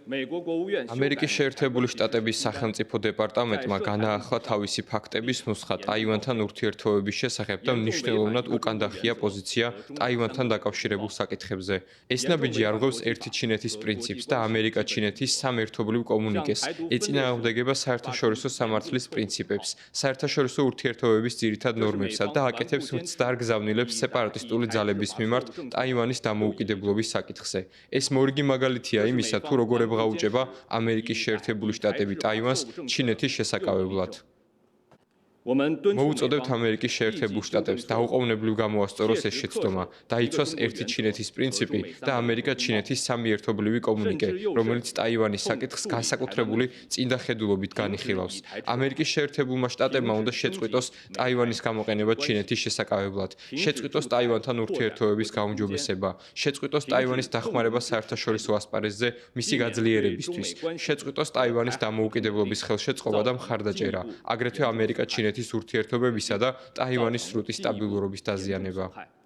ამერიკის შეერთებული შტატების სახელმწიფო დეპარტამენტმა განაახლა თავისი ფაქტების ნუსხა ტაივანთან ურთიერთობების შესახებ და მნიშვნელოვნად უკანდახია პოზიცია ტაივანთან დაკავშირებულ საკითხებზე. ეს ნაბიჯი არღვევს ერთი ჩინეთის პრინციპს და ამერიკა-ჩინეთის სამერთობლივ კომუნიკეს, ეწინააღმდეგება საერთაშორისო სამართლის პრინციპებს, საერთაშორისო ურთიერთობების ძირითად ნორმებსა და აკეთებს მცდარ გზავნილებს სეპარატისტული ძალების მიმართ ტაივანის დამოუკიდებლობის საკითხზე. ეს მორიგი მაგალითია იმისა, თუ როგორ ებრაუჭება ამერიკის შეერთებული შტატები ტაივანს ჩინეთის შესაკავებლად. მოუწოდებთ ამერიკის შეერთებულ შტატებს დაუყოვნებლივ გამოასწოროს ეს შეცდომა, დაიცვას ერთი ჩინეთის პრინციპი და ამერიკა-ჩინეთის სამი ერთობლივი კომუნიკე, რომელიც ტაივანის საკითხს განსაკუთრებული წინდახედულობით განიხილავს. ამერიკის შეერთებულმა შტატებმა უნდა შეწყვიტოს ტაივანის გამოყენება ჩინეთის შესაკავებლად, შეწყვიტოს ტაივანთან ურთიერთობების გაუმჯობესება, შეწყვიტოს ტაივანის დახმარება საერთაშორისო ასპარეზზე მისი გაძლიერებისთვის, შეწყვიტოს ტაივანის დამოუკიდებლობის ხელშეწყობა და მხარდაჭერა, აგრეთვე ამერიკა-ჩინეთის ურთიერთობებისა და ტაივანის სრუტის სტაბილურობის დაზიანება.